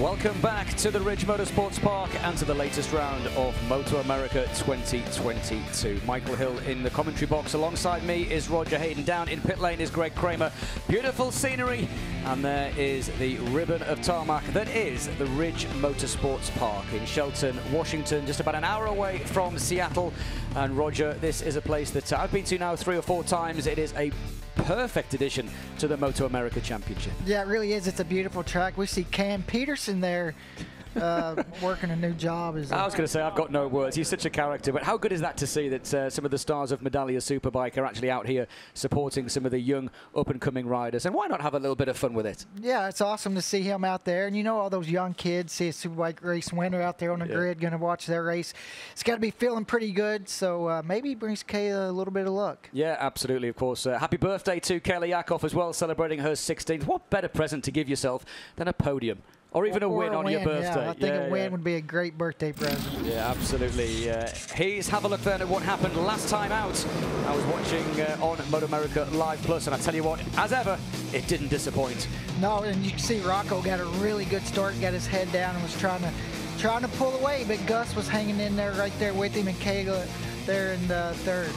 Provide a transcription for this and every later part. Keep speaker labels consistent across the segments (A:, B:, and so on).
A: Welcome back to the Ridge Motorsports Park and to the latest round of MotoAmerica 2022. Michael Hill in the commentary box. Alongside me is Roger Hayden. Down in pit lane is Greg Kramer. Beautiful scenery. And there is the ribbon of tarmac that is the Ridge Motorsports Park in Shelton, Washington, just about an hour away from Seattle. And Roger, this is a place that I've been to now 3 or 4 times. It is a perfect addition to the MotoAmerica Championship.
B: Yeah, it really is. It's a beautiful track. We see Cam Peterson there working a new job.
A: I was going to say, I've got no words. He's such a character. But how good is that to see that some of the stars of Medallia Superbike are actually out here supporting some of the young up-and-coming riders? And why not have a little bit of fun with it?
B: Yeah, it's awesome to see him out there. And you know, all those young kids see a Superbike race winner out there on the grid, going to watch their race. It's got to be feeling pretty good. So maybe he brings Kayla a little bit of luck.
A: Yeah, absolutely, of course. Happy birthday to Kayla Yakov as well, celebrating her 16th. What better present to give yourself than a podium? Or even a win on your birthday.
B: Yeah, I think a win would be a great birthday present.
A: Yeah, absolutely. Here's have a look then at what happened last time out. I was watching on MotoAmerica Live Plus, and I tell you what, as ever, it didn't disappoint.
B: No, and you can see Rocco got a really good start, got his head down, and was trying to pull away, but Gus was hanging in there right there with him, and Kayla there in the third.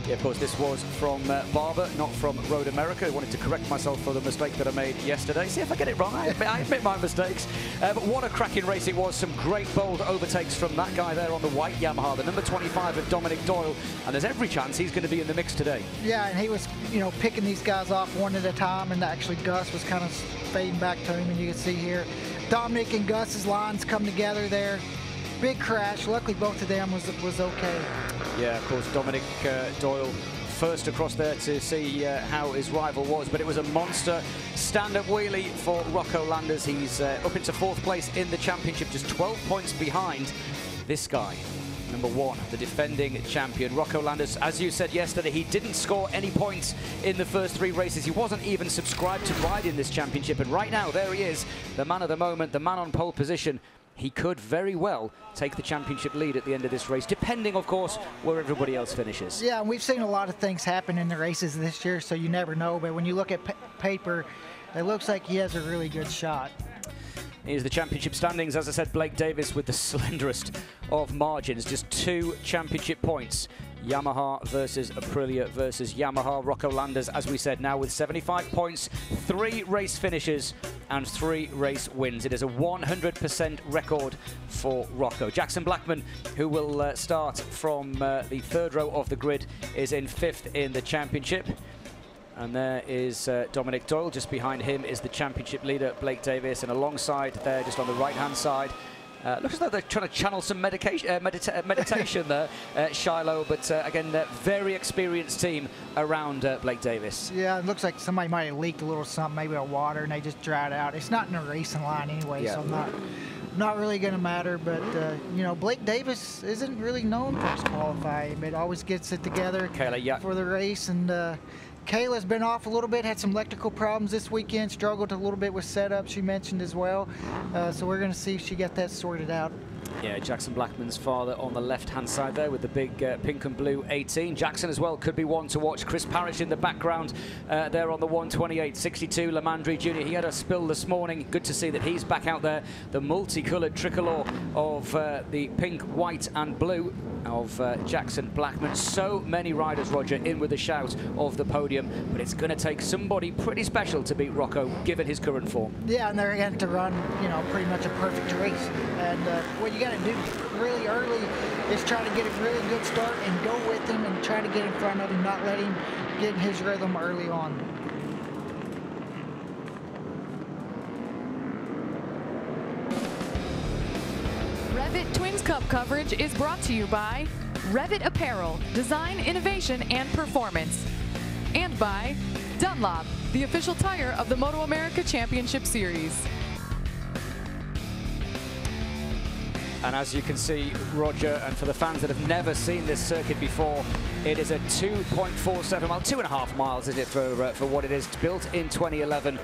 A: Yeah, of course, this was from Barber, not from Road America. I wanted to correct myself for the mistake that I made yesterday. See if I get it wrong. I admit my mistakes. But what a cracking race it was. Some great bold overtakes from that guy there on the white Yamaha, the number 25 of Dominic Doyle. And there's every chance he's going to be in the mix today.
B: Yeah, and he was, you know, picking these guys off one at a time, and actually Gus was kind of fading back to him, and you can see here Dominic and Gus's lines come together there. Big crash. Luckily, both of them was okay.
A: Yeah, of course, Dominic Doyle first across there to see how his rival was, but it was a monster stand-up wheelie for Rocco Landers. He's up into 4th place in the championship, just 12 points behind this guy. Number 1, the defending champion, Rocco Landers. As you said yesterday, he didn't score any points in the first 3 races. He wasn't even subscribed to ride in this championship, and right now, there he is, the man of the moment, the man on pole position. He could very well take the championship lead at the end of this race, depending, of course, where everybody else finishes.
B: Yeah, and we've seen a lot of things happen in the races this year, so you never know. But when you look at paper, it looks like he has a really good shot.
A: Here's the championship standings. As I said, Blake Davis with the slenderest of margins, just 2 championship points. Yamaha versus Aprilia versus Yamaha. Rocco Landers, as we said, now with 75 points, 3 race finishes and 3 race wins. It is a 100% record for Rocco. Jackson Blackman, who will start from the 3rd row of the grid, is in 5th in the championship. And there is Dominic Doyle. Just behind him is the championship leader, Blake Davis. And alongside there, just on the right-hand side, looks as though they're trying to channel some meditation there, Shiloh. But again, very experienced team around Blake Davis.
B: Yeah, it looks like somebody might have leaked a little something, maybe a water, and they just dried out. It's not in a racing line anyway, so not really going to matter. But, you know, Blake Davis isn't really known for his qualifying, but always gets it together for the race. And Kayla's been off a little bit, had some electrical problems this weekend, struggled a little bit with setup, she mentioned as well. So we're going to see if she got that sorted out.
A: Yeah, Jackson Blackman's father on the left-hand side there with the big pink and blue 18. Jackson as well could be one to watch. Chris Parrish in the background there on the 128.62. Lamandri Jr., he had a spill this morning. Good to see that he's back out there. The multicoloured tricolor of the pink, white and blue of Jackson Blackman. So many riders, Roger, in with a shout of the podium, but it's going to take somebody pretty special to beat Rocco, given his current form.
B: Yeah, and they're going to run, you know, pretty much a perfect race. And what you got to do really early is try to get a really good start and go with him and try to get in front of him, not let him get in his rhythm early on.
C: REV'IT Twins Cup coverage is brought to you by REV'IT Apparel, Design, Innovation, and Performance. And by Dunlop, the official tire of the MotoAmerica Championship Series.
A: And as you can see, Roger, and for the fans that have never seen this circuit before, it is a 2.47 mile, 2.5 miles, is it, for what it is, built in 2011.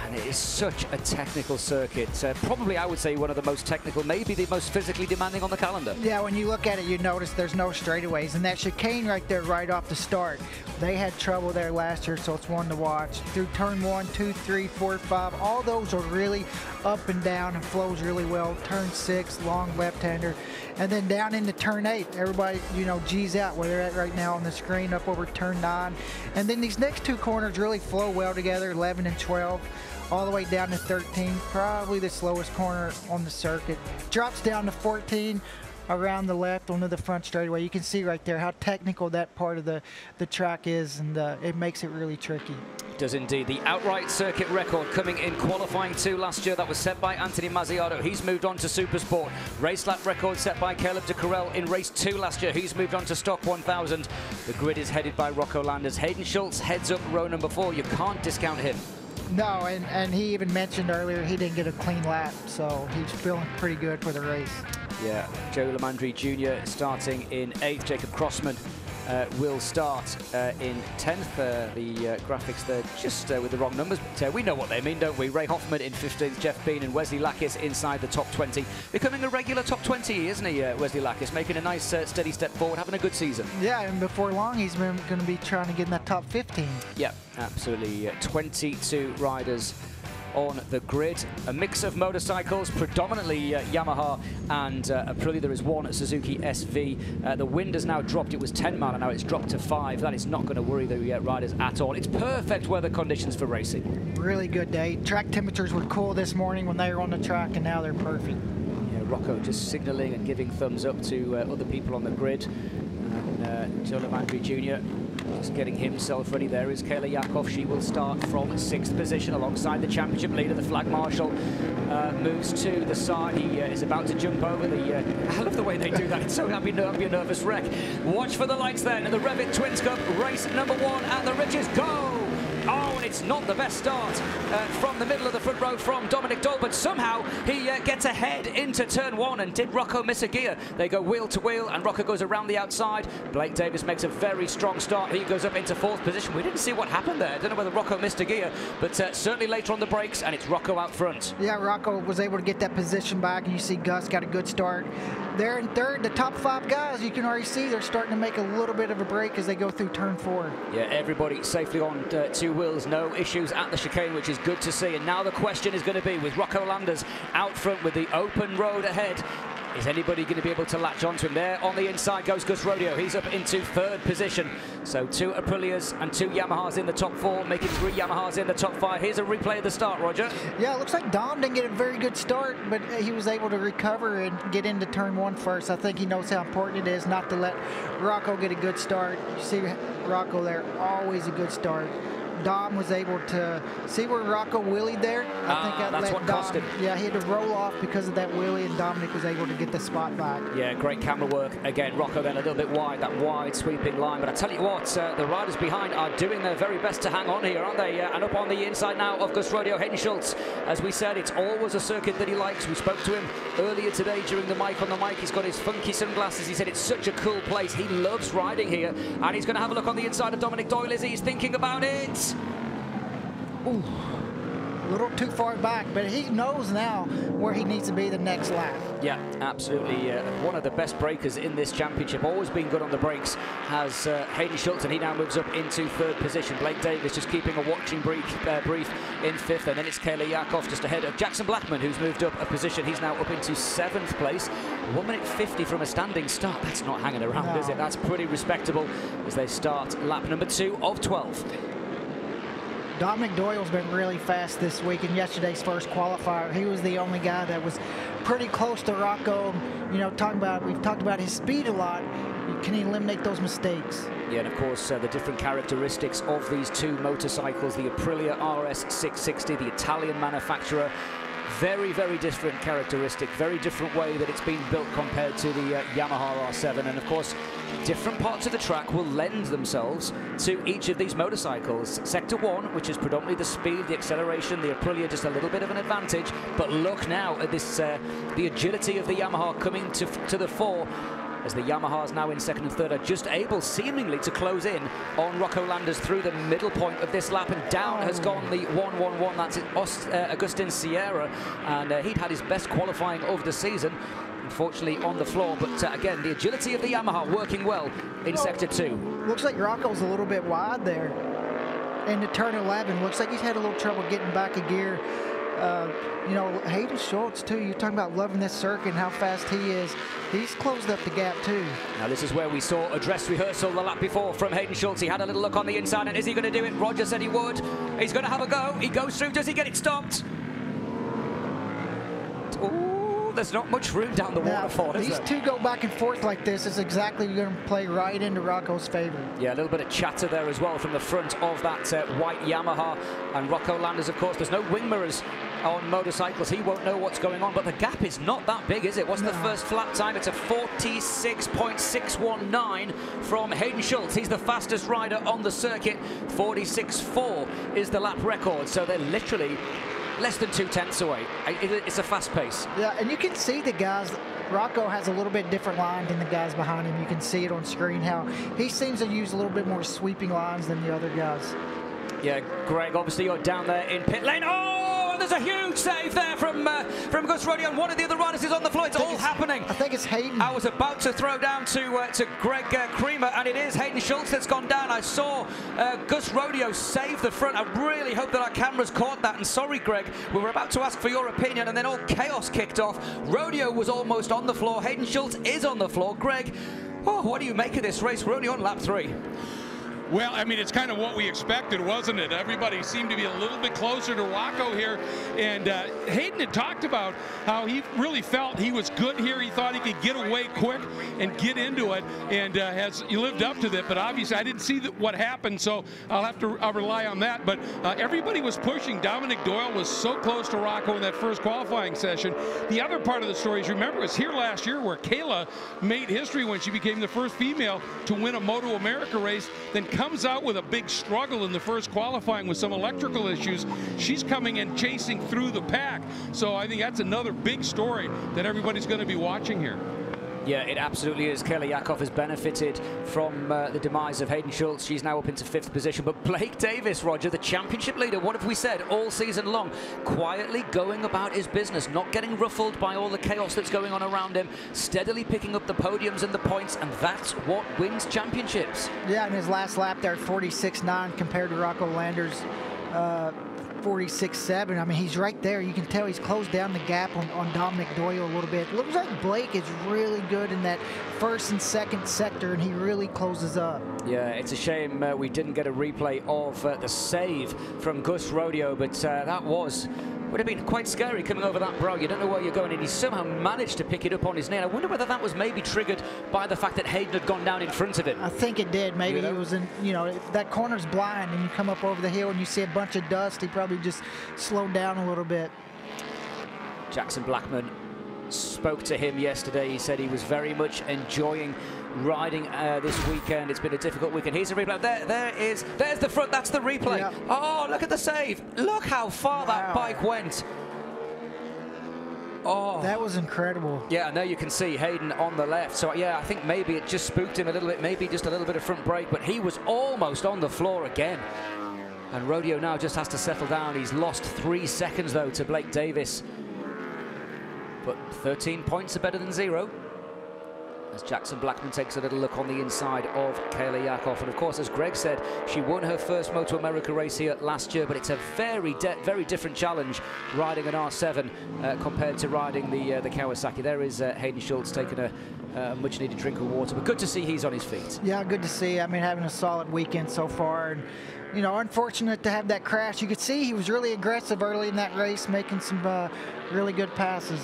A: And it is such a technical circuit. Probably, I would say, one of the most technical, maybe the most physically demanding on the calendar.
B: Yeah, when you look at it, you notice there's no straightaways. And that chicane right there, right off the start, they had trouble there last year, so it's one to watch. Through turn 1, 2, 3, 4, 5, all those are really up and down and flows really well. Turn 6, long left-hander. And then down into turn 8, everybody, you know, G's out where they're at right now on the screen, up over turn 9. And then these next two corners really flow well together, 11 and 12. All the way down to 13, probably the slowest corner on the circuit. Drops down to 14 around the left onto the front straightaway. You can see right there how technical that part of the track is, and it makes it really tricky.
A: It does indeed. The outright circuit record coming in qualifying 2 last year, that was set by Anthony Mazziato. He's moved on to Supersport. Race lap record set by Caleb de Carrel in race 2 last year. He's moved on to Stock 1000. The grid is headed by Rocco Landers. Hayden Schultz heads up row number 4. You can't discount him.
B: No, and he even mentioned earlier he didn't get a clean lap, so he's feeling pretty good for the race.
A: Yeah, Joe Lamandri Jr. starting in 8th. Jacob Crossman will start in 10th. The graphics there just with the wrong numbers, but we know what they mean, don't we? Ray Hoffman in 15th, Jeff Bean and Wesley Lackis inside the top 20. Becoming a regular top 20, isn't he, Wesley Lackis? Making a nice steady step forward, having a good season.
B: Yeah, and before long he's going to be trying to get in that top 15.
A: Yeah, absolutely. 22 riders on the grid. A mix of motorcycles, predominantly Yamaha and Aprilia. There is one Suzuki SV. The wind has now dropped. It was 10 mile an hour. It's dropped to 5. That is not going to worry the riders at all. It's perfect weather conditions for racing.
B: Really good day. Track temperatures were cool this morning when they were on the track, and now they're perfect.
A: Yeah, Rocco just signaling and giving thumbs up to other people on the grid. And Joe Lamandri Jr. just getting himself ready. There is Kayla Yakov. She will start from 6th position alongside the championship leader. The flag marshal moves to the side. He is about to jump over the... I love the way they do that. It's so happy to be a nervous wreck. Watch for the lights then in the REV'IT Twins Cup race number 1 at the Ridges. Go! Oh, and it's not the best start from the middle of the front row from Dominic Dole, but somehow he gets ahead into turn 1. And did Rocco miss a gear? They go wheel to wheel, and Rocco goes around the outside. Blake Davis makes a very strong start. He goes up into 4th position. We didn't see what happened there. I don't know whether Rocco missed a gear, but certainly later on the brakes, and it's Rocco out front.
B: Yeah, Rocco was able to get that position back, and you see Gus got a good start. They're in 3rd. The top 5 guys, you can already see they're starting to make a little bit of a break as they go through turn 4.
A: Yeah, everybody safely on 2 wheels. No issues at the chicane, which is good to see. And now the question is going to be, with Rocco Landers out front with the open road ahead, is anybody going to be able to latch onto him? There on the inside goes Gus Rodeo. He's up into 3rd position. So 2 Aprilias and 2 Yamahas in the top 4, making 3 Yamahas in the top 5. Here's a replay of the start, Roger. Yeah,
B: it looks like Dom didn't get a very good start, but he was able to recover and get into turn 1 first. I think he knows how important it is not to let Rocco get a good start. You see Rocco there, always a good start. Dom was able to see where Rocco wheelied there. I think
A: that's what cost him.
B: Yeah, he had to roll off because of that wheelie, and Dominic was able to get the spot back.
A: Yeah, great camera work. Again, Rocco then a little bit wide, that wide sweeping line. But I tell you what, the riders behind are doing their very best to hang on here, aren't they? And up on the inside now of Gus Rodeo, Hayden Schultz. As we said, it's always a circuit that he likes. We spoke to him earlier today during the mic on the mic. He's got his funky sunglasses. He said it's such a cool place. He loves riding here. And he's going to have a look on the inside of Dominic Doyle as he's thinking about it.
B: Ooh, a little too far back, but he knows now where he needs to be the next lap.
A: Yeah, absolutely. One of the best breakers in this championship, always been good on the brakes, has Hayden Schultz, and he now moves up into 3rd position. Blake Davis just keeping a watching brief in 5th, and then it's Kayla Yakov just ahead of Jackson Blackman, who's moved up a position. He's now up into 7th place. 1 minute 50 from a standing start. That's not hanging around, is it? That's pretty respectable as they start lap number 2 of 12.
B: Dominic Doyle's been really fast this week. In yesterday's first qualifier, he was the only guy that was pretty close to Rocco. You know, we've talked about his speed a lot. Can he eliminate those mistakes?
A: Yeah, and of course the different characteristics of these 2 motorcycles, the Aprilia RS 660, the Italian manufacturer. Very, very different characteristic, very different way that it's been built compared to the Yamaha R7. And of course, different parts of the track will lend themselves to each of these motorcycles. Sector 1, which is predominantly the speed, the acceleration, the Aprilia just a little bit of an advantage. But look now at this, the agility of the Yamaha coming to the fore. as the Yamahas now in second and third are just able, seemingly, to close in on Rocco Landers through the middle point of this lap, and down has gone the 111. That's Agustin Sierra, and he'd had his best qualifying of the season, unfortunately on the floor, but again, the agility of the Yamaha working well in sector 2.
B: Looks like Rocco's a little bit wide there into turn 11. Looks like he's had a little trouble getting back a gear. You know, Hayden Schultz too, you're talking about loving this circuit and how fast he is. He's closed up the gap too.
A: Now this is where we saw a dress rehearsal the lap before from Hayden Schultz. He had a little look on the inside, and is he going to do it? Roger said he would. He's going to have a go. He goes through. Does he get it stopped? Ooh, there's not much room down the waterfall, is there?
B: These two go back and forth like this. It's exactly going to play right into Rocco's favor.
A: Yeah, a little bit of chatter there as well from the front of that white Yamaha. And Rocco Landers, of course, there's no wing mirrors on motorcycles. He won't know what's going on, but the gap is not that big, is it? What's the first flat time? It's a 46.619 from Hayden Schultz. He's the fastest rider on the circuit. 46.4 is the lap record, so they're literally less than 2/10 away. It's a fast pace.
B: Yeah, and you can see the guys. Rocco has a little bit different line than the guys behind him. You can see it on screen how he seems to use a little bit more sweeping lines than the other guys.
A: Yeah, Greg, obviously you're down there in pit lane. Oh! There's a huge save there from Gus Rodeo, and one of the other riders is on the floor. It's all happening.
B: I think it's Hayden.
A: I was about to throw down to Greg Creamer, and it is Hayden Schultz that's gone down. I saw Gus Rodeo save the front. I really hope that our cameras caught that. And sorry, Greg, we were about to ask for your opinion, and then all chaos kicked off. Rodeo was almost on the floor. Hayden Schultz is on the floor. Greg, what do you make of this race? We're only on lap 3.
D: Well, I mean, it's kind of what we expected, wasn't it? Everybody seemed to be a little bit closer to Rocco here. And Hayden had talked about how he really felt he was good here. He thought he could get away quick and get into it, and he lived up to that. But obviously, I didn't see what happened, so I'll rely on that. But everybody was pushing. Dominic Doyle was so close to Rocco in that first qualifying session. The other part of the story is, remember, it was here last year where Kayla made history when she became the first female to win a MotoAmerica race, then comes out with a big struggle in the first qualifying with some electrical issues. She's coming in chasing through the pack. So I think that's another big story that everybody's going to be watching here.
A: Yeah, it absolutely is. Kelly Yakov has benefited from the demise of Hayden Schultz. She's now up into 5th position. But Blake Davis, Roger, the championship leader, what have we said all season long? Quietly going about his business, not getting ruffled by all the chaos that's going on around him, steadily picking up the podiums and the points, and that's what wins championships.
B: Yeah, in his last lap there, 46.9 compared to Rocco Landers. 46.7. I mean, he's right there. You can tell he's closed down the gap on Dominic Doyle a little bit. Looks like Blake is really good in that first and second sector, and he really closes up.
A: Yeah, it's a shame we didn't get a replay of the save from Gus Rodeo, but that would have been quite scary coming over that brow. You don't know where you're going, and he somehow managed to pick it up on his knee. I wonder whether that was maybe triggered by the fact that Hayden had gone down in front of him.
B: I think it did. Maybe he was in, you know, if that corner's blind and you come up over the hill and you see a bunch of dust, he probably just slowed down a little bit.
A: Jackson Blackman spoke to him yesterday. He said he was very much enjoying riding this weekend. It's been a difficult weekend. Here's a replay. There's the front. That's the replay. Yeah. Oh, look at the save. Look how far that bike went. Oh,
B: that was incredible.
A: Yeah, now you can see Hayden on the left. So yeah, I think maybe it just spooked him a little bit. Maybe just a little bit of front brake, but he was almost on the floor again. And Rodeo now just has to settle down. He's lost 3 seconds though to Blake Davis. But 13 points are better than 0. As Jackson Blackman takes a little look on the inside of Kayla Yakov. And of course, as Greg said, she won her first MotoAmerica race here last year, but it's a very different challenge riding an R7 compared to riding the Kawasaki. There is Hayden Schultz taking a much needed drink of water, but good to see he's on his feet.
B: Yeah, good to see. I mean, having a solid weekend so far. And, you know, unfortunate to have that crash. You could see he was really aggressive early in that race, making some really good passes.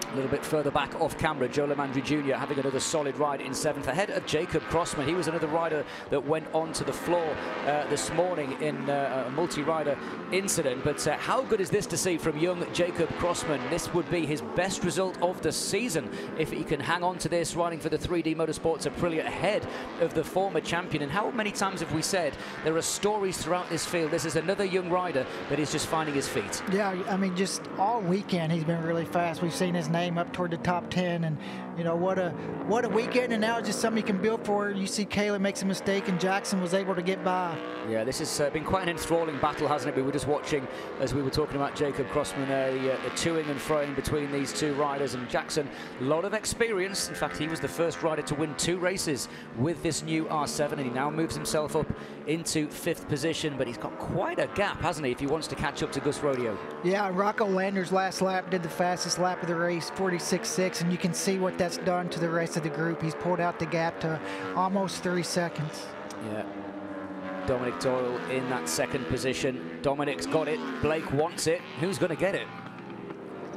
A: A little bit further back off camera, Joe Lamandri Jr. having another solid ride in 7th, ahead of Jacob Crossman. He was another rider that went onto the floor this morning in a multi-rider incident. But how good is this to see from young Jacob Crossman? This would be his best result of the season if he can hang on to this, riding for the 3D Motorsports Aprilia ahead of the former champion. And how many times have we said there are stories throughout this field? This is another young rider that is just finding his feet.
B: Yeah, I mean, just all weekend he's been really fast. We've seen his name up toward the top 10, and you know, what a weekend, and now it's just something you can build for. You see Caleb makes a mistake, and Jackson was able to get by.
A: Yeah, this has been quite an enthralling battle, hasn't it? We were just watching, as we were talking about Jacob Crossman there, the toing and froing between these two riders, and Jackson, a lot of experience. In fact, he was the first rider to win 2 races with this new R7, and he now moves himself up into 5th position, but he's got quite a gap, hasn't he, if he wants to catch up to Gus Rodeo?
B: Yeah, Rocco Lander's last lap did the fastest lap of the race, 46.6, and you can see what that's done to the rest of the group. He's pulled out the gap to almost 3 seconds.
A: Yeah. Dominic Doyle in that 2nd position. Dominic's got it. Blake wants it. Who's going to get it?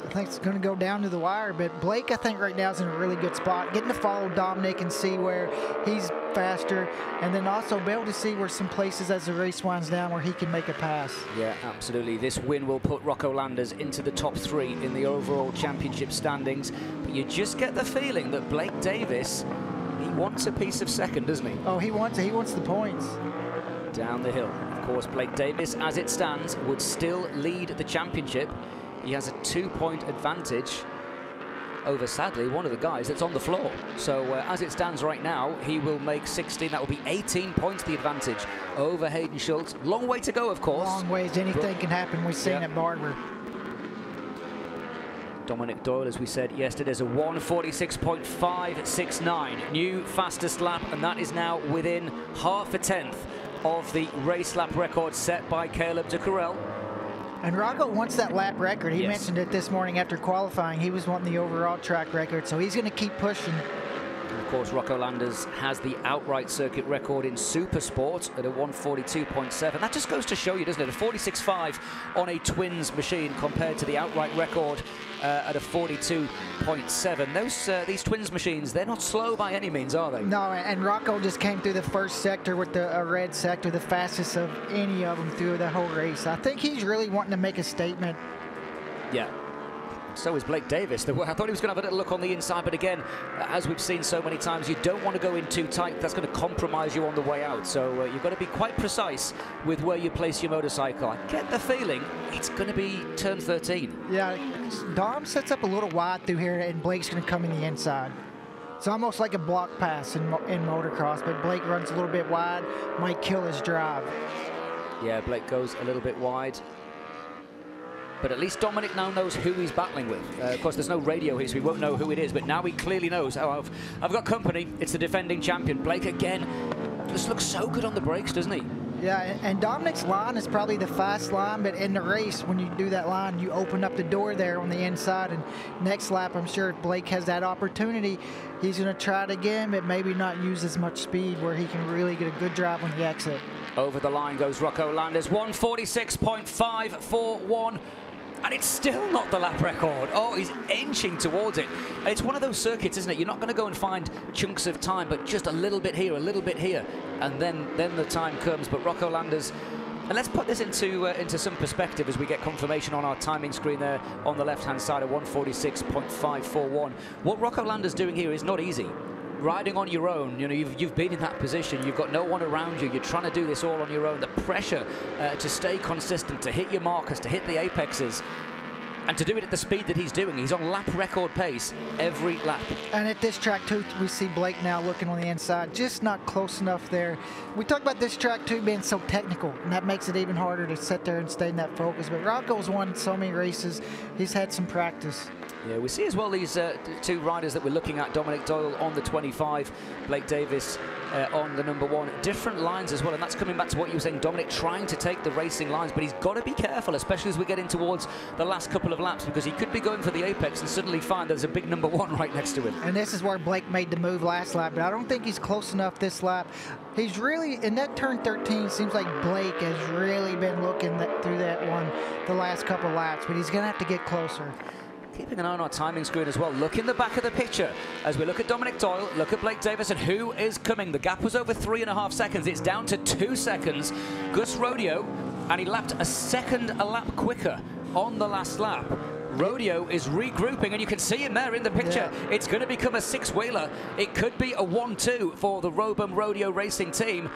B: I think it's going to go down to the wire, but Blake, I think right now is in a really good spot, getting to follow Dominic and see where he's faster, and then also be able to see where some places as the race winds down where he can make a pass.
A: Yeah, absolutely. This win will put Rocco Landers into the top 3 in the overall championship standings, but you just get the feeling that Blake Davis, he wants a piece of 2nd, doesn't he?
B: Oh, he wants it. He wants the points.
A: Down the hill. Of course, Blake Davis, as it stands, would still lead the championship. He has a 2-point advantage over, sadly, one of the guys that's on the floor. So as it stands right now, he will make 16. That will be 18 points the advantage over Hayden Schultz. Long way to go, of course.
B: Long ways. Anything can happen. We've seen at Barber.
A: Dominic Doyle, as we said yesterday, is a 1:46.569. New fastest lap, and that is now within half a tenth of the race lap record set by Caleb de Courel.
B: And Rocco wants that lap record. He mentioned it this morning after qualifying. He was wanting the overall track record, so he's going to keep pushing.
A: Of course, Rocco Landers has the outright circuit record in Super Sport at a 1:42.7. That just goes to show you, doesn't it? A 46.5 on a twins machine compared to the outright record at a 42.7. These twins machines, they're not slow by any means, are they?
B: No, and Rocco just came through the first sector with a red sector, the fastest of any of them through the whole race. I think he's really wanting to make a statement.
A: Yeah. So is Blake Davis. I thought he was going to have a little look on the inside, but again, as we've seen so many times, you don't want to go in too tight. That's going to compromise you on the way out. So you've got to be quite precise with where you place your motorcycle. I get the feeling it's going to be turn 13.
B: Yeah, Dom sets up a little wide through here, and Blake's going to come in the inside. It's almost like a block pass in motocross, but Blake runs a little bit wide, might kill his drive.
A: Yeah, Blake goes a little bit wide. But at least Dominic now knows who he's battling with. Of course, there's no radio here, so we won't know who it is, but now he clearly knows. Oh, I've got company. It's the defending champion. Blake, again, just looks so good on the brakes, doesn't he?
B: Yeah, and Dominic's line is probably the fast line, but in the race, when you do that line, you open up the door there on the inside, and next lap, I'm sure if Blake has that opportunity, he's going to try it again, but maybe not use as much speed where he can really get a good drive on the exit.
A: Over the line goes Rocco Landers, 1:46.541. And it's still not the lap record. Oh, he's inching towards it. And it's one of those circuits, isn't it? You're not going to go and find chunks of time, but just a little bit here, and then the time comes. But Rocco Landers, and let's put this into some perspective as we get confirmation on our timing screen there on the left-hand side of 1:46.541. What Rocco Landers doing here is not easy. Riding on your own, you know, you've been in that position, you've got no one around you, you're trying to do this all on your own. The pressure to stay consistent, to hit your markers, to hit the apexes, and to do it at the speed that he's doing. He's on lap record pace every lap. And
B: at this track too, we see Blake now looking on the inside, just not close enough there. We talk about this track too being so technical, and that makes it even harder to sit there and stay in that focus. But Rocco's won so many races, he's had some practice.
A: Yeah, we see as well these two riders that we're looking at, Dominic Doyle on the 25, Blake Davis on the number 1. Different lines as well, and that's coming back to what you were saying, Dominic trying to take the racing lines, but he's got to be careful, especially as we get in towards the last couple of laps, because he could be going for the apex and suddenly find there's a big number 1 right next to him.
B: And this is where Blake made the move last lap, but I don't think he's close enough this lap. He's really, in that turn 13, seems like Blake has really been looking through that one the last couple of laps, but he's going to have to get closer.
A: Keeping an eye on our timing screen as well. Look in the back of the picture as we look at Dominic Doyle, look at Blake Davis, and who is coming. The gap was over 3.5 seconds. It's down to 2 seconds. Gus Rodeo, and he lapped a second a lap quicker on the last lap. Rodeo is regrouping, and you can see him there in the picture. Yeah. It's going to become a 6-wheeler. It could be a 1-2 for the Robum Rodeo Racing team.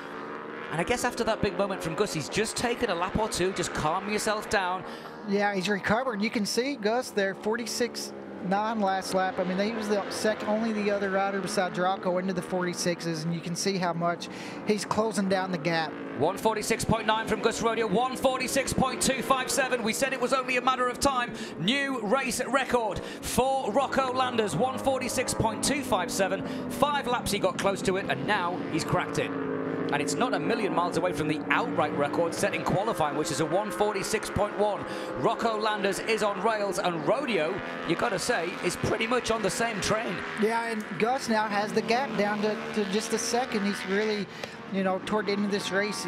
A: And I guess after that big moment from Gus, he's just taken a lap or two. Just calm yourself down.
B: Yeah, he's recovered. You can see Gus there, 46 last lap. I mean, he was the only the other rider besides Rocco into the 46s, and you can see how much he's closing down the gap.
A: 146.9 from Gus Rodeo, 146.257. We said it was only a matter of time. New race record for Rocco Landers, 146.257. 5 laps he got close to it, and now he's cracked it. And it's not a million miles away from the outright record set in qualifying, which is a 146.1. Rocco Landers is on rails, and Rodeo, you got to say, is pretty much on the same train.
B: Yeah, and Gus now has the gap down to just a second. He's really, you know, toward the end of this race,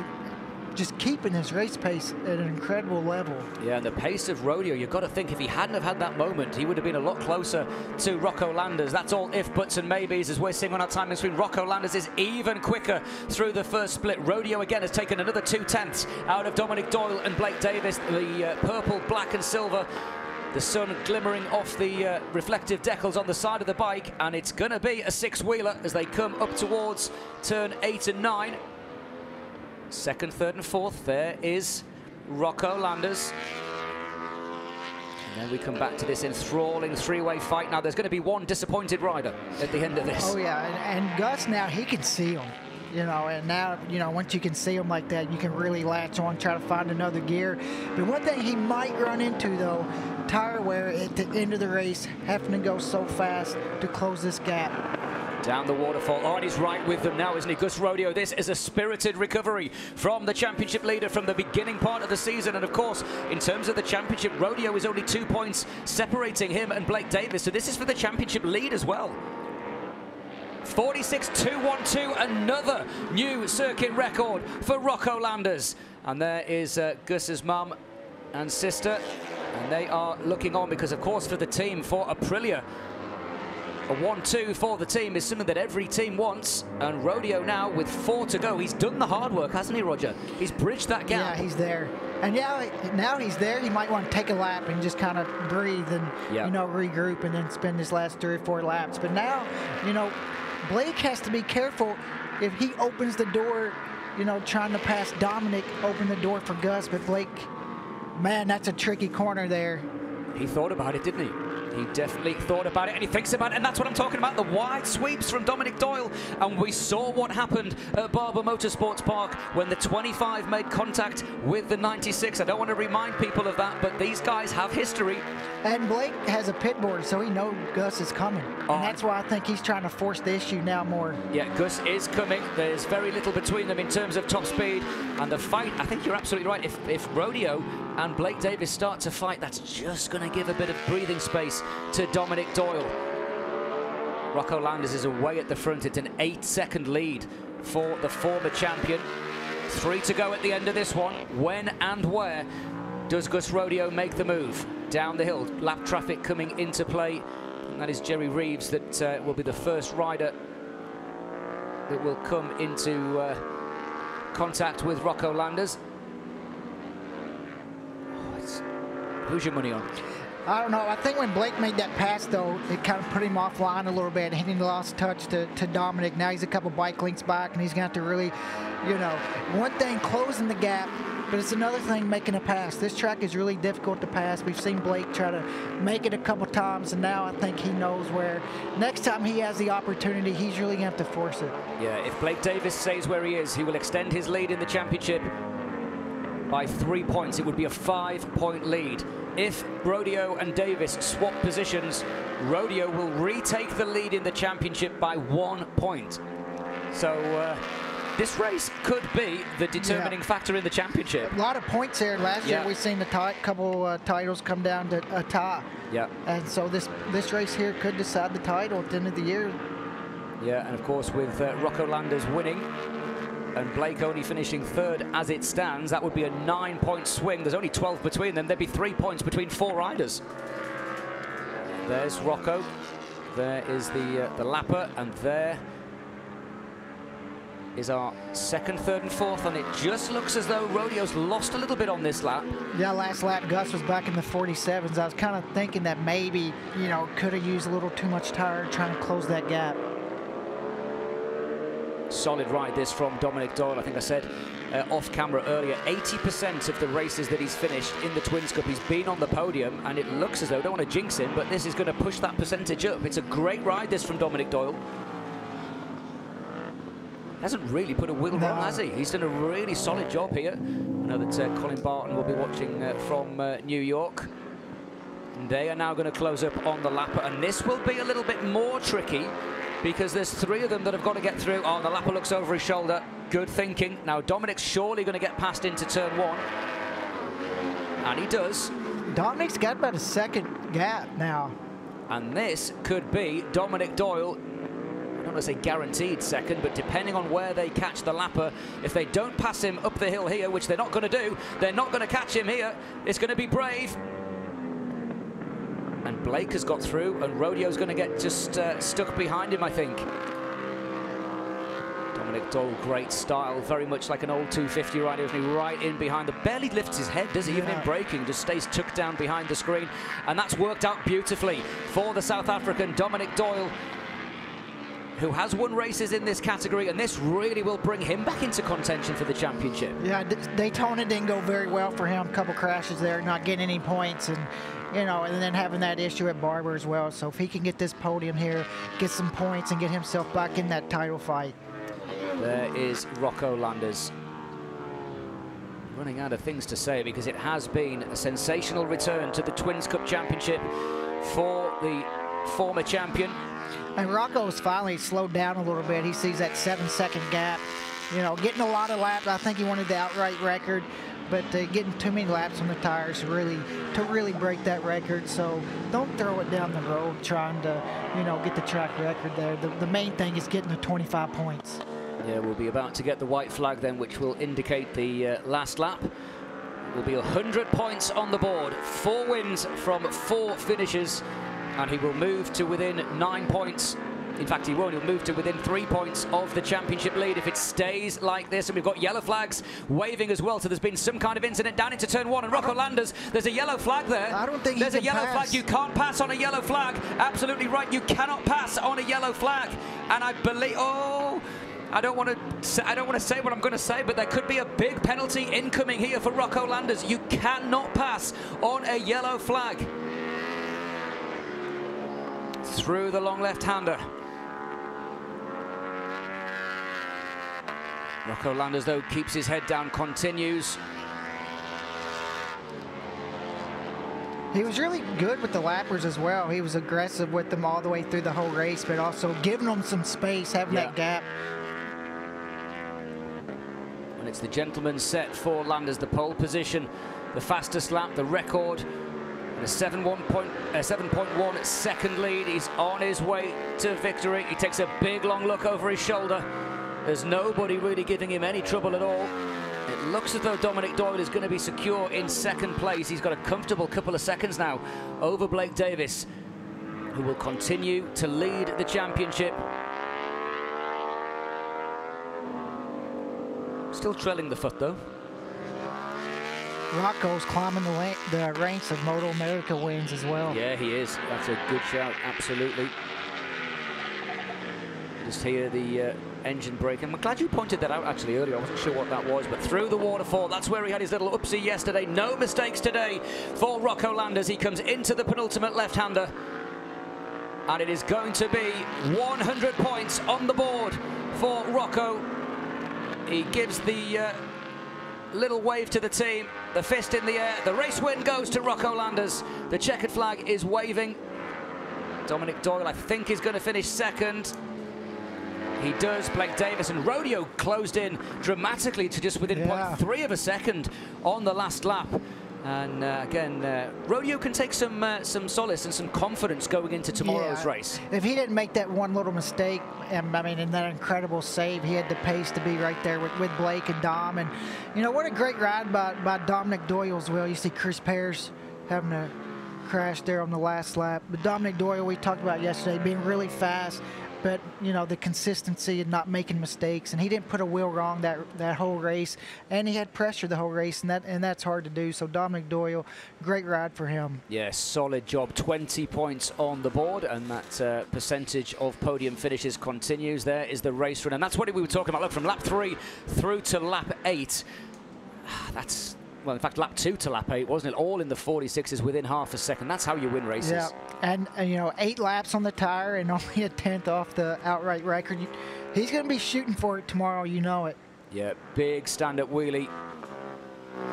B: just keeping his race pace at an incredible level.
A: Yeah, and the pace of Rodeo, you've got to think if he hadn't have had that moment, he would have been a lot closer to Rocco Landers. That's all if, buts and maybes as we're seeing on our time screen. Rocco Landers is even quicker through the first split. Rodeo again has taken another 2/10 out of Dominic Doyle and Blake Davis. The purple, black and silver, the sun glimmering off the reflective decals on the side of the bike, and it's going to be a 6-wheeler as they come up towards turn 8 and 9. Second, third and fourth, there is Rocco Landers. And then we come back to this enthralling 3-way fight. Now there's going to be one disappointed rider at the end of this.
B: Oh yeah, and Gus now, he can see him. You know, and now, you know, once you can see him like that, you can really latch on, try to find another gear. But one thing he might run into, though, tire wear at the end of the race, having to go so fast to close this gap.
A: Down the waterfall. Oh, and he's right with them now, isn't he? Gus Rodeo, this is a spirited recovery from the championship leader from the beginning part of the season. And of course, in terms of the championship, Rodeo is only 2 points separating him and Blake Davis. So this is for the championship lead as well. 46.212, another new circuit record for Rocco Landers. And there is Gus's mum and sister. And they are looking on because, of course, for the team, for Aprilia, a 1-2 for the team is something that every team wants, and Rodeo now with 4 to go. He's done the hard work, hasn't he, Roger? He's bridged that gap.
B: Yeah, he's there. And now he's there, he might want to take a lap and just kind of breathe and, you know, regroup and then spend his last 3 or 4 laps. But now, you know, Blake has to be careful if he opens the door, you know, trying to pass Dominic, open the door for Gus. But Blake, man, that's a tricky corner there.
A: He thought about it, didn't he? He definitely thought about it, and he thinks about it, and that's what I'm talking about, the wide sweeps from Dominic Doyle. And we saw what happened at Barber Motorsports Park when the 25 made contact with the 96. I don't want to remind people of that, but these guys have history.
B: And Blake has a pit board, so he knows Gus is coming. And that's why I think he's trying to force the issue now more. Yeah,
A: Gus is coming. There's very little between them in terms of top speed. And the fight, I think you're absolutely right. If Rodeo and Blake Davis start to fight, that's just going to give a bit of breathing space to Dominic Doyle. Rocco Landers is away at the front. It's an 8-second lead for the former champion. 3 to go at the end of this one. When and where does Gus Rodeo make the move? Down the hill, lap traffic coming into play. And that is Jerry Reeves that will be the first rider that will come into contact with Rocco Landers. Who's your money on?
B: I don't know. I think when Blake made that pass, though, it kind of put him offline a little bit. He lost touch to Dominic. Now he's a couple bike lengths back, and he's going to have to really, you know, one thing closing the gap, but it's another thing making a pass. This track is really difficult to pass. We've seen Blake try to make it a couple times, and now I think he knows where next time he has the opportunity, he's really going to have to force it.
A: Yeah, if Blake Davis stays where he is, he will extend his lead in the championship by 3 points. It would be a 5-point lead. If Rodeo and Davis swap positions, Rodeo will retake the lead in the championship by 1 point. So this race could be the determining factor in the championship.
B: A lot of points there. Last year we've seen the couple titles come down to a tie.
A: Yeah.
B: And so this race here could decide the title at the end of the year.
A: Yeah, and of course with Rocco Landers winning and Blake only finishing 3rd as it stands, that would be a 9-point swing. There's only 12 between them. There'd be 3 points between 4 riders. There's Rocco. There is the lapper, and there is our 2nd, 3rd, and 4th, and it just looks as though Rodeo's lost a little bit on this lap.
B: Yeah, last lap Gus was back in the 47s. I was kind of thinking that maybe, you know, could have used a little too much tire trying to close that gap.
A: Solid ride this from Dominic Doyle. I think I said off camera earlier, 80% of the races that he's finished in the Twins Cup, he's been on the podium, and it looks as though, I don't want to jinx him, but this is going to push that percentage up. It's a great ride this from Dominic Doyle. Hasn't really put a wheel wrong, has he? He's done a really solid job here. I know that Colin Barton will be watching from New York. And they are now going to close up on the lapper, and this will be a little bit more tricky because there's 3 of them that have got to get through. Oh, the lapper looks over his shoulder. Good thinking. Now Dominic's surely going to get past into turn 1. And he does.
B: Dominic's got about a second gap now.
A: And this could be Dominic Doyle. I don't want to say guaranteed second, but depending on where they catch the lapper, if they don't pass him up the hill here, which they're not going to do, they're not going to catch him here. It's going to be brave. And Blake has got through, and Rodeo's going to get just stuck behind him, I think. Dominic Doyle, great style, very much like an old 250 rider, isn't he? Right in behind the, barely lifts his head, does he? Even in braking, just stays tucked down behind the screen. And that's worked out beautifully for the South African Dominic Doyle, who has won races in this category, and this really will bring him back into contention for the championship.
B: Yeah, Daytona didn't go very well for him. A couple crashes there, not getting any points, and you know, and then having that issue at Barber as well. So if he can get this podium here, get some points, and get himself back in that title fight.
A: There is Rocco Landers. Running out of things to say because it has been a sensational return to the Twins Cup Championship for the former champion.
B: And Rocco's finally slowed down a little bit. He sees that 7-second gap. You know, getting a lot of laps. I think he wanted the outright record, but getting too many laps on the tires to really break that record. So don't throw it down the road trying to, you know, get the track record there. The main thing is getting the 25 points.
A: Yeah, we'll be about to get the white flag then, which will indicate the last lap. Will be 100 points on the board. 4 wins from 4 finishes. And he will move to within 9 points. In fact, he won't. He'll move to within 3 points of the championship lead if it stays like this. And we've got yellow flags waving as well. So there's been some kind of incident down into turn 1. And Rocco Landers, there's a yellow flag there.
B: I don't think
A: there's a yellow
B: pass.
A: flag. You can't pass on a yellow flag. Absolutely right. You cannot pass on a yellow flag. And I believe, I don't want to say what I'm going to say, but there could be a big penalty incoming here for Rocco Landers. You cannot pass on a yellow flag. Through the long left-hander. Rocco Landers, though, keeps his head down, continues.
B: He was really good with the lappers as well. He was aggressive with them all the way through the whole race, but also giving them some space, having that gap.
A: And it's the gentleman's set for Landers, the pole position, the fastest lap, the record. A 7.1 second lead. He's on his way to victory. He takes a big long look over his shoulder. There's nobody really giving him any trouble at all. It looks as though Dominic Doyle is going to be secure in second place. He's got a comfortable couple of seconds now over Blake Davis, who will continue to lead the championship. Still trailing the foot though.
B: Rocco's climbing the ranks of MotoAmerica wins as well.
A: Yeah, he is. That's a good shout, absolutely. Just hear the engine brake. I'm glad you pointed that out actually earlier. I wasn't sure what that was, but through the waterfall, that's where he had his little oopsie yesterday. No mistakes today for Rocco Landers. He comes into the penultimate left-hander, and it is going to be 100 points on the board for Rocco. He gives the little wave to the team, the fist in the air. The race win goes to Rocco Landers. The checkered flag is waving. Dominic Doyle, I think, is going to finish second. He does. Blake Davis and Rodeo closed in dramatically to just within 0.3 of a second on the last lap. And again, Rodeo can take some solace and some confidence going into tomorrow's race. If
B: he didn't make that one little mistake, I mean, in that incredible save, he had the pace to be right there with Blake and Dom. And, you know, what a great ride by Dominic Doyle as well. You see Chris Pears having a crash there on the last lap. But Dominic Doyle, we talked about yesterday, being really fast, but you know, the consistency and not making mistakes, and he didn't put a wheel wrong that whole race, and he had pressure the whole race, and that's hard to do. So Dominic Doyle, great ride for him.
A: Yeah, solid job. 20 points on the board, and that percentage of podium finishes continues. There is the race run, and that's what we were talking about. Look, from lap 3 through to lap 8, that's, well, in fact, lap 2 to lap 8, wasn't it? All in the 46s within half a second. That's how you win races.
B: Yeah, and you know, 8 laps on the tire and only a 10th off the outright record. He's going to be shooting for it tomorrow, you know it.
A: Yeah, big stand-up wheelie.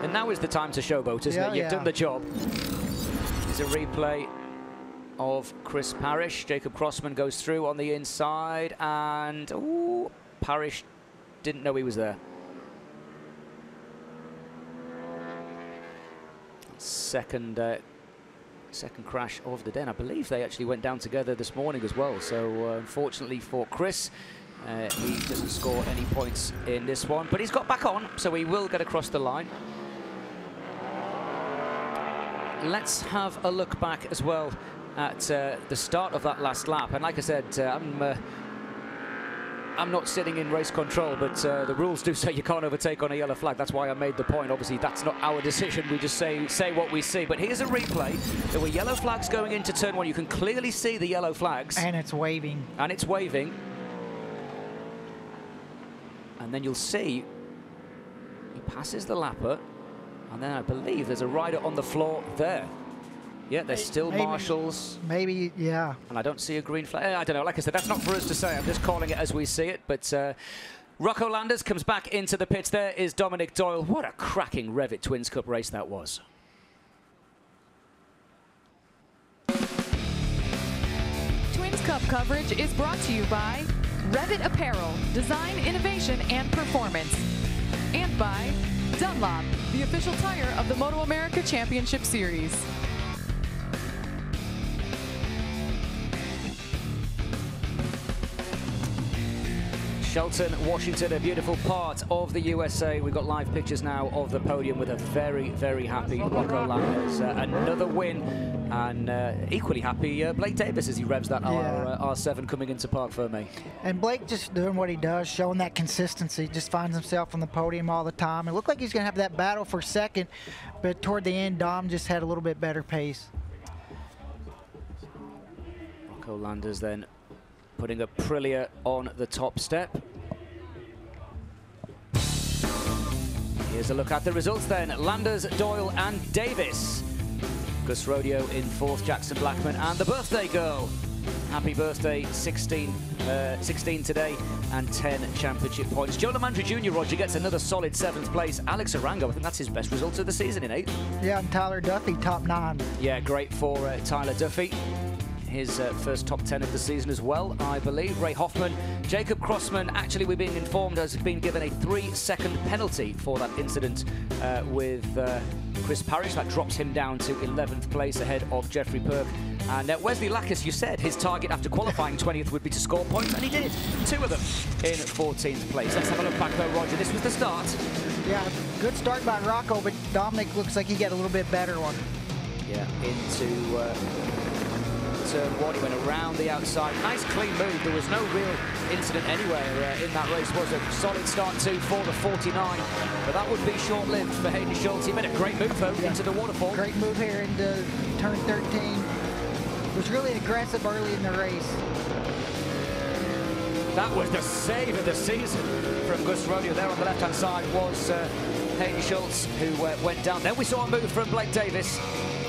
A: And now is the time to showboat, isn't it? You've done the job. It's a replay of Chris Parrish. Jacob Crossman goes through on the inside, and ooh, Parrish didn't know he was there. Second crash of the day, and I believe they actually went down together this morning as well. So unfortunately for Chris, he doesn't score any points in this one, but he's got back on, so he will get across the line. Let's have a look back as well at the start of that last lap. And like I said, I'm not sitting in race control, but the rules do say you can't overtake on a yellow flag. That's why I made the point. Obviously, that's not our decision. We just say what we see. But here's a replay. There were yellow flags going into turn 1. You can clearly see the yellow flags.
B: And it's waving.
A: And it's waving. And then you'll see he passes the lapper. And then I believe there's a rider on the floor there. Yeah, there's still marshals.
B: Maybe, yeah.
A: And I don't see a green flag. I don't know. Like I said, that's not for us to say. I'm just calling it as we see it. But Rocco Landers comes back into the pits. There is Dominic Doyle. What a cracking REV'IT Twins Cup race that was.
C: Twins Cup coverage is brought to you by REV'IT Apparel, Design, Innovation, and Performance. And by Dunlop, the official tire of the MotoAmerica Championship Series.
A: Shelton, Washington, a beautiful part of the USA. We've got live pictures now of the podium with a very, very happy Rocco Landers. Another win, and equally happy Blake Davis as he revs that R7 coming into Parc Fermé.
B: And Blake just doing what he does, showing that consistency, just finds himself on the podium all the time. It looked like he's going to have that battle for second, but toward the end, Dom just had a little bit better pace.
A: Rocco Landers then putting Aprilia on the top step. Here's a look at the results then. Landers, Doyle and Davis. Gus Rodeo in 4th, Jackson Blackman, and the birthday girl. Happy birthday, 16 today and 10 championship points. Joe LeMandri Jr., Roger, gets another solid 7th place. Alex Arango, I think that's his best result of the season in 8th.
B: Yeah, and Tyler Duffy, top 9.
A: Yeah, great for Tyler Duffy. His first top 10 of the season as well, I believe. Ray Hoffman, Jacob Crossman, actually we're being informed, has been given a 3-second penalty for that incident with Chris Parrish. That drops him down to 11th place ahead of Jeffrey Perk. And Wesley Lacus, you said his target after qualifying 20th would be to score points, and he did. 2 of them in 14th place. Let's have a look back though, Roger. This was the start. Yeah,
B: good start by Rocco, but Dominic looks like he got a little bit better one.
A: Yeah, into turn 1, he went around the outside. Nice clean move. There was no real incident anywhere in that race. Was a solid start too for the 49, but that would be short-lived for Hayden Schultz. He made a great move though into the waterfall.
B: Great move here into turn 13. Was really aggressive early in the race.
A: That was the save of the season from Gus Rodeo. There on the left-hand side was Hayden Schultz, who went down. Then we saw a move from Blake Davis.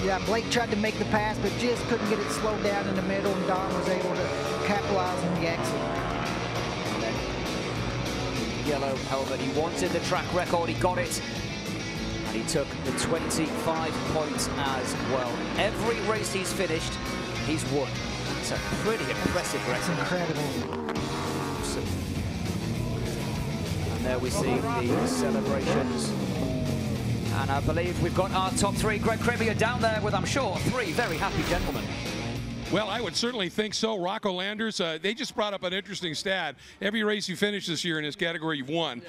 B: Yeah, Blake tried to make the pass, but just couldn't get it slowed down in the middle, and Dom was able to capitalize on the exit.
A: And then yellow helmet. He wanted the track record. He got it. And he took the 25 points as well. Every race he's finished, he's won. It's a pretty impressive record.
B: That's incredible.
A: And there we see the celebrations. And I believe we've got our top 3. Greg Cremier down there with, I'm sure, 3 very happy gentlemen.
D: Well, I would certainly think so. Rocco Landers, they just brought up an interesting stat. Every race you finish this year in his category, you've won.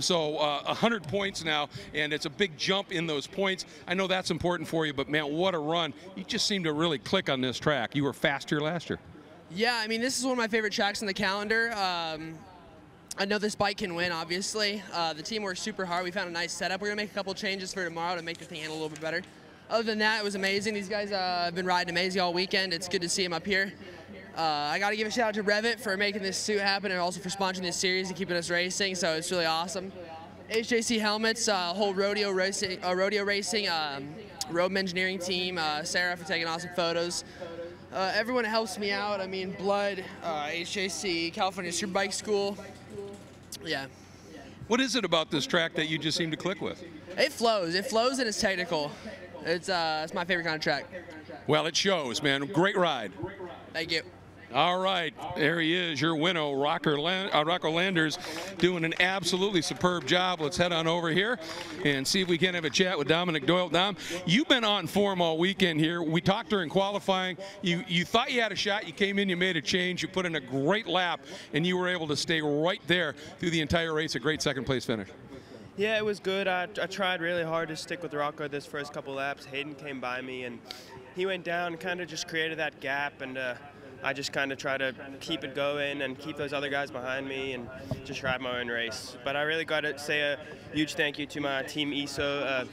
D: So 100 points now, and it's a big jump in those points. I know that's important for you, but man, what a run. You just seem to really click on this track. You were fast here last year.
E: Yeah, I mean, this is one of my favorite tracks on the calendar. I know this bike can win, obviously. The team worked super hard. We found a nice setup. We're going to make a couple changes for tomorrow to make the thing handle a little bit better. Other than that, it was amazing. These guys have been riding amazing all weekend. It's good to see them up here. I got to give a shout out to REV'IT for making this suit happen and also for sponsoring this series and keeping us racing, so it's really awesome. HJC Helmets, whole rodeo racing, road engineering team, Sarah for taking awesome photos. Everyone helps me out. I mean, Blood, HJC, California Superbike School. Yeah.
D: What is it about this track that you just seem to click with?
E: It flows. It flows and it's technical. It's my favorite kind of track.
D: Well, it shows, man. Great ride.
E: Thank you.
D: All right, there he is, your winner, Rocco Landers, doing an absolutely superb job. Let's head on over here and see if we can have a chat with Dominic Doyle. Dom, you've been on form all weekend here. We talked during qualifying. You thought you had a shot. You came in, you made a change, you put in a great lap, and you were able to stay right there through the entire race. A great second-place finish.
F: Yeah, it was good. I tried really hard to stick with Rocco this first couple laps. Hayden came by me, and he went down and kind of just created that gap, and I just kind of try to keep it going and keep those other guys behind me and just ride my own race. But I really got to say a huge thank you to my team ESO,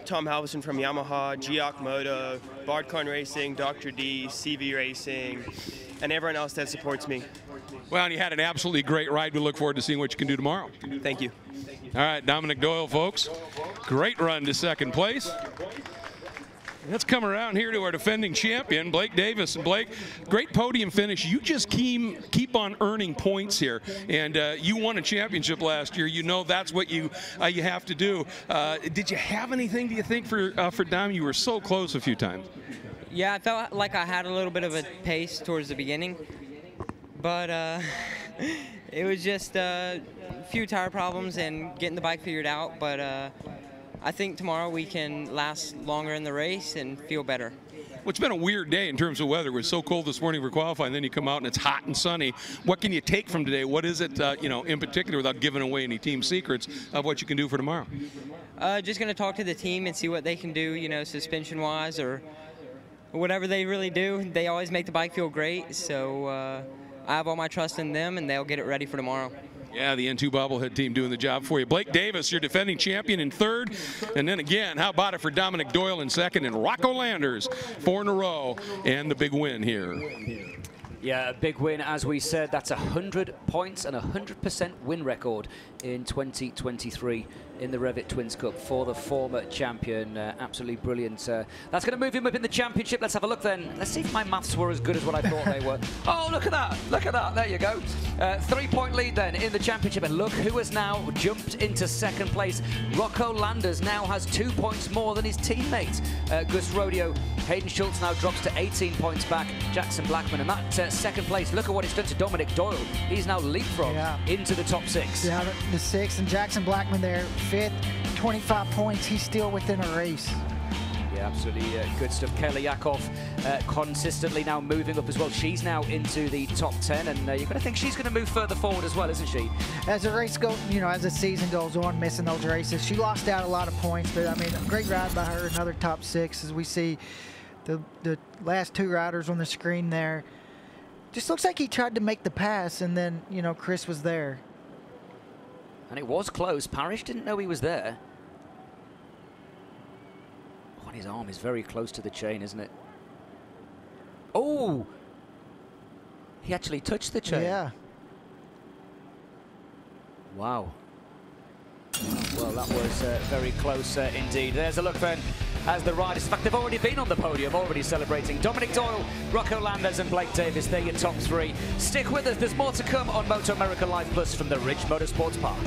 F: Tom Halverson from Yamaha, Geoc Moto, Bardcon Racing, Dr. D, CV Racing, and everyone else that supports me.
D: Well, and you had an absolutely great ride. We look forward to seeing what you can do tomorrow.
F: Thank you.
D: All right, Dominic Doyle, folks. Great run to second place. Let's come around here to our defending champion, Blake Davis. And Blake, great podium finish. You just keep on earning points here, and you won a championship last year. You know that's what you have to do. Did you have anything, do you think, for Dom? You were so close a few times.
G: Yeah, I felt like I had a little bit of a pace towards the beginning, but it was just a few tire problems and getting the bike figured out. But I think tomorrow we can last longer in the race and feel better.
D: Well, it's been a weird day in terms of weather. It was so cold this morning for qualifying, then you come out and it's hot and sunny. What can you take from today? What is it, in particular, without giving away any team secrets, of what you can do for tomorrow?
G: Just going to talk to the team and see what they can do, suspension-wise or whatever they really do. They always make the bike feel great, so I have all my trust in them, and they'll get it ready for tomorrow.
D: Yeah, the N2 bobblehead team doing the job for you. Blake Davis, your defending champion, in third. And then again, how about it for Dominic Doyle in second, and Rocco Landers 4 in a row, and the big win here.
A: Yeah, a big win, as we said. That's 100 points and 100% win record in 2023 in the REV'IT Twins Cup for the former champion. Absolutely brilliant. That's going to move him up in the championship. Let's have a look then. Let's see if my maths were as good as what I thought they were. Oh, look at that. Look at that. There you go. 3-point lead then in the championship. And look who has now jumped into second place. Rocco Landers now has 2 points more than his teammate, Gus Rodeo. Hayden Schultz now drops to 18 points back. Jackson Blackman. And that second place, look at what it's done to Dominic Doyle. He's now leapfrogged into the top 6.
B: Yeah, the 6th, and Jackson Blackman there, 5th, 25 points. He's still within a race.
A: Yeah, absolutely good stuff. Kayla Yakov consistently now moving up as well. She's now into the top 10, and you're going to think she's going to move further forward as well, isn't she?
B: As the race goes, as the season goes on, missing those races, she lost out a lot of points, but I mean, a great ride by her. Another top 6 as we see the last 2 riders on the screen there. Just looks like he tried to make the pass, and then Chris was there.
A: And it was close. Parrish didn't know he was there. Oh, and his arm is very close to the chain, isn't it? Oh! He actually touched the chain.
B: Yeah.
A: Wow. Well, that was very close indeed. There's a look then as the riders, in fact, they've already been on the podium, already celebrating. Dominic Doyle, Rocco Landers and Blake Davis, they're your top 3. Stick with us, there's more to come on MotoAmerica Live Plus from the Ridge Motorsports Park.